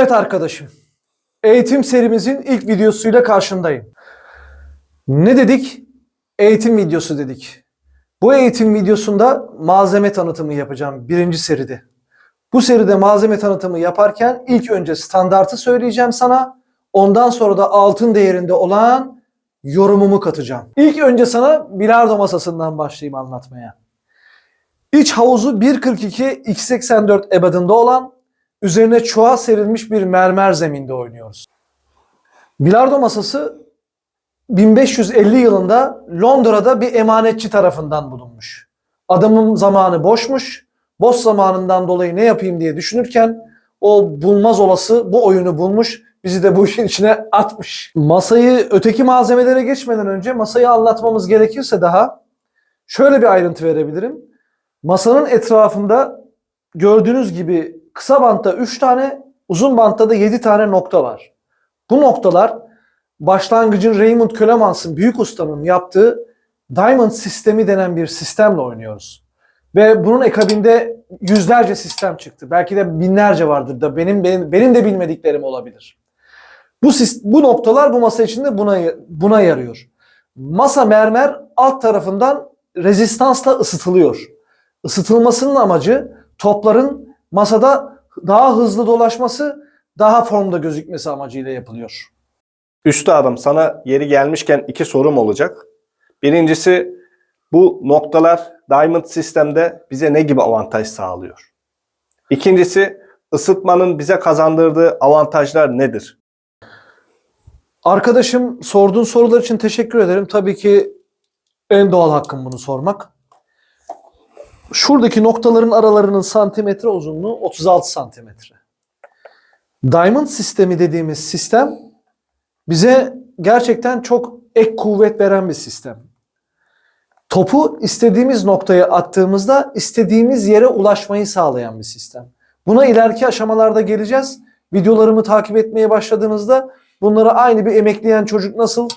Evet arkadaşım, eğitim serimizin ilk videosuyla karşındayım. Ne dedik? Eğitim videosu dedik. Bu eğitim videosunda malzeme tanıtımı yapacağım birinci seride. Bu seride malzeme tanıtımı yaparken ilk önce standartı söyleyeceğim sana. Ondan sonra da altın değerinde olan yorumumu katacağım. İlk önce sana bilardo masasından başlayayım anlatmaya. İç havuzu 1.42 x84 ebadında olan, üzerine çuha serilmiş bir mermer zeminde oynuyoruz. Bilardo masası 1550 yılında Londra'da bir emanetçi tarafından bulunmuş. Adamın zamanı boşmuş. Boş zamanından dolayı ne yapayım diye düşünürken o bulmaz olası bu oyunu bulmuş. Bizi de bu işin içine atmış. Masayı öteki malzemelere geçmeden önce masayı anlatmamız gerekirse daha şöyle bir ayrıntı verebilirim. Masanın etrafında gördüğünüz gibi kısa bantta 3 tane, uzun bantta da 7 tane nokta var. Bu noktalar başlangıcın Raymond Cölemans'ın, büyük ustanın yaptığı Diamond sistemi denen bir sistemle oynuyoruz. Ve bunun akabinde yüzlerce sistem çıktı. Belki de binlerce vardır da benim de bilmediklerim olabilir. Bu noktalar bu masa içinde buna yarıyor. Masa mermer alt tarafından rezistansla ısıtılıyor. Isıtılmasının amacı topların masada daha hızlı dolaşması, daha formda gözükmesi amacıyla yapılıyor. Üstadım, sana yeri gelmişken iki sorum olacak. Birincisi, bu noktalar Diamond sistemde bize ne gibi avantaj sağlıyor? İkincisi, ısıtmanın bize kazandırdığı avantajlar nedir? Arkadaşım, sorduğun sorular için teşekkür ederim. Tabii ki en doğal hakkım bunu sormak. Şuradaki noktaların aralarının santimetre uzunluğu 36 santimetre. Diamond sistemi dediğimiz sistem bize gerçekten çok ek kuvvet veren bir sistem. Topu istediğimiz noktaya attığımızda istediğimiz yere ulaşmayı sağlayan bir sistem. Buna ileriki aşamalarda geleceğiz. Videolarımı takip etmeye başladığınızda bunları aynı bir emekleyen çocuk nasıl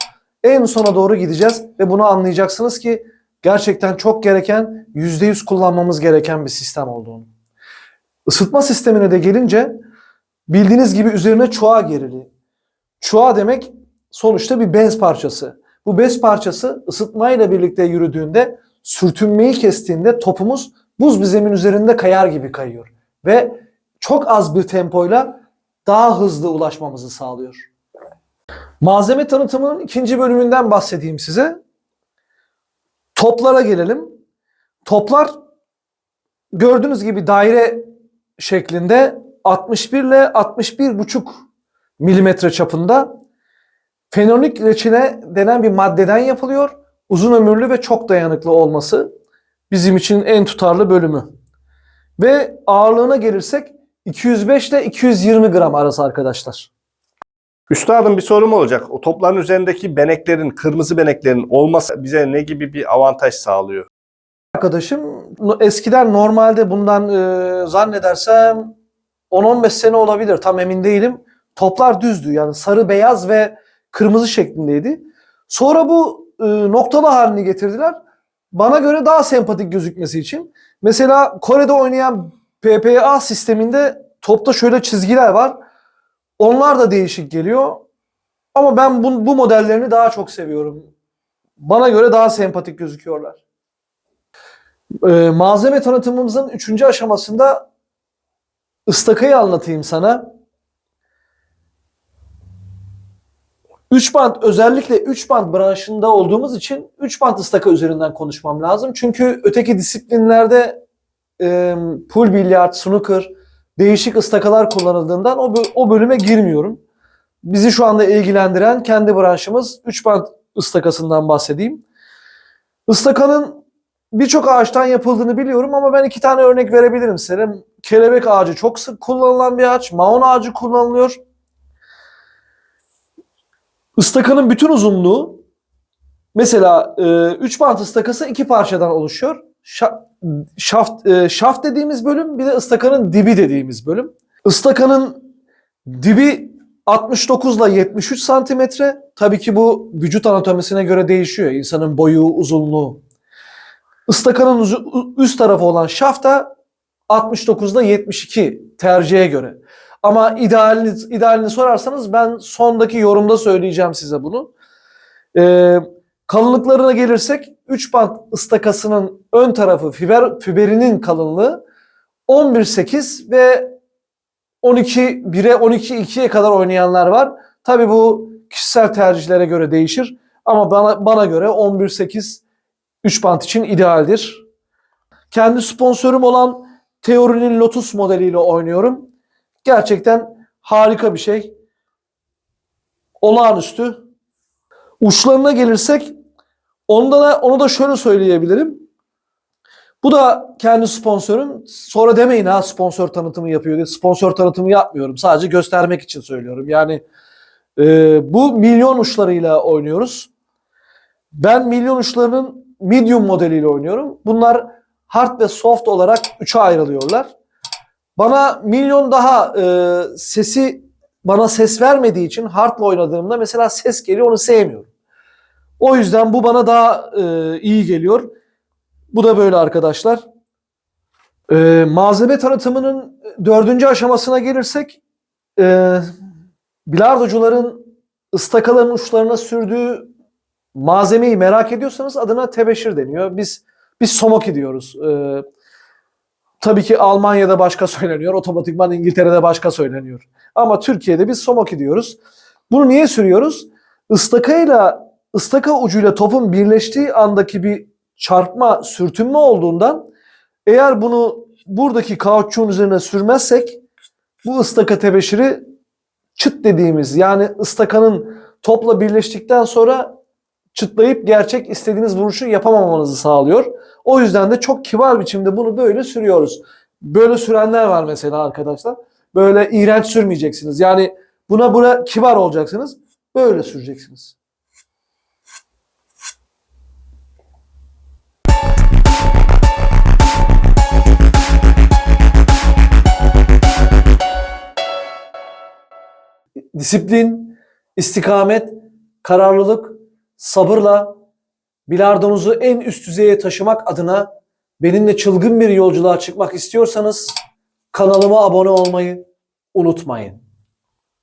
en sona doğru gideceğiz ve bunu anlayacaksınız ki gerçekten çok gereken, %100 kullanmamız gereken bir sistem olduğunu. Isıtma sistemine de gelince bildiğiniz gibi üzerine çuha gerili. Çuha demek sonuçta bir bez parçası. Bu bez parçası ısıtmayla birlikte yürüdüğünde, sürtünmeyi kestiğinde topumuz buz bir zemin üzerinde kayar gibi kayıyor. Ve çok az bir tempoyla daha hızlı ulaşmamızı sağlıyor. Malzeme tanıtımının ikinci bölümünden bahsedeyim size. Toplara gelelim. Toplar gördüğünüz gibi daire şeklinde 61 ile 61,5 milimetre çapında fenolik reçine denen bir maddeden yapılıyor. Uzun ömürlü ve çok dayanıklı olması bizim için en tutarlı bölümü. Ve ağırlığına gelirsek 205 ile 220 gram arası arkadaşlar. Üstadım, bir sorum olacak. O topların üzerindeki beneklerin, kırmızı beneklerin olması bize ne gibi bir avantaj sağlıyor? Arkadaşım, eskiden normalde bundan zannedersem 10-15 sene olabilir, tam emin değilim. Toplar düzdü, yani sarı, beyaz ve kırmızı şeklindeydi. Sonra bu noktalı halini getirdiler. Bana göre daha sempatik gözükmesi için. Mesela Kore'de oynayan PPA sisteminde topta şöyle çizgiler var. Onlar da değişik geliyor. Ama ben bu modellerini daha çok seviyorum. Bana göre daha sempatik gözüküyorlar. Malzeme tanıtımımızın 3. aşamasında ıstakayı anlatayım sana. 3 bant, özellikle 3 bant branşında olduğumuz için 3 bant ıstaka üzerinden konuşmam lazım. Çünkü öteki disiplinlerde pool bilyard, snooker, değişik ıstakalar kullanıldığından o bölüme girmiyorum. Bizi şu anda ilgilendiren kendi branşımız 3 bant ıstakasından bahsedeyim. Istakanın birçok ağaçtan yapıldığını biliyorum ama ben 2 tane örnek verebilirim size. Kelebek ağacı çok sık kullanılan bir ağaç. Maon ağacı kullanılıyor. Istakanın bütün uzunluğu, mesela 3 bant ıstakası 2 parçadan oluşuyor. Şaft dediğimiz bölüm, bir de ıstakanın dibi dediğimiz bölüm. Istakanın dibi 69 ile 73 santimetre. Tabii ki bu vücut anatomisine göre değişiyor. İnsanın boyu, uzunluğu. Istakanın üst tarafı olan şaft da 69 ile 72 tercihe göre. Ama idealini sorarsanız ben sondaki yorumda söyleyeceğim size bunu. Kalınlıklarına gelirsek 3 bant ıstakasının ön tarafı fiberinin kalınlığı 11.8 ve 12.1'e 12.2'ye kadar oynayanlar var. Tabii bu kişisel tercihlere göre değişir ama bana göre 11.8 3 bant için idealdir. Kendi sponsorum olan Theory'nin Lotus modeliyle oynuyorum. Gerçekten harika bir şey. Olağanüstü. Uçlarına gelirsek onu da şöyle söyleyebilirim. Bu da kendi sponsorum. Sonra demeyin ha sponsor tanıtımı yapıyor diye. Sponsor tanıtımı yapmıyorum. Sadece göstermek için söylüyorum. Yani bu milyon uçlarıyla oynuyoruz. Ben milyon uçlarının medium modeliyle oynuyorum. Bunlar hard ve soft olarak 3'e ayrılıyorlar. Bana milyon daha bana ses vermediği için hardla oynadığımda mesela ses geliyor, onu sevmiyorum. O yüzden bu bana daha iyi geliyor. Bu da böyle arkadaşlar. Malzeme tanıtımının 4. aşamasına gelirsek bilardocuların ıstakaların uçlarına sürdüğü malzemeyi merak ediyorsanız adına tebeşir deniyor. Biz somoki diyoruz. Tabii ki Almanya'da başka söyleniyor. Otomatikman İngiltere'de başka söyleniyor. Ama Türkiye'de biz somoki diyoruz. Bunu niye sürüyoruz? Istaka ucuyla topun birleştiği andaki bir çarpma, sürtünme olduğundan eğer bunu buradaki kauçuğun üzerine sürmezsek bu ıstaka tebeşiri çıt dediğimiz, yani ıstakanın topla birleştikten sonra çıtlayıp gerçek istediğiniz vuruşu yapamamanızı sağlıyor. O yüzden de çok kibar biçimde bunu böyle sürüyoruz. Böyle sürenler var mesela arkadaşlar. Böyle iğrenç sürmeyeceksiniz. Yani buna kibar olacaksınız. Böyle süreceksiniz. Disiplin, istikamet, kararlılık, sabırla bilardonuzu en üst düzeye taşımak adına benimle çılgın bir yolculuğa çıkmak istiyorsanız kanalıma abone olmayı unutmayın.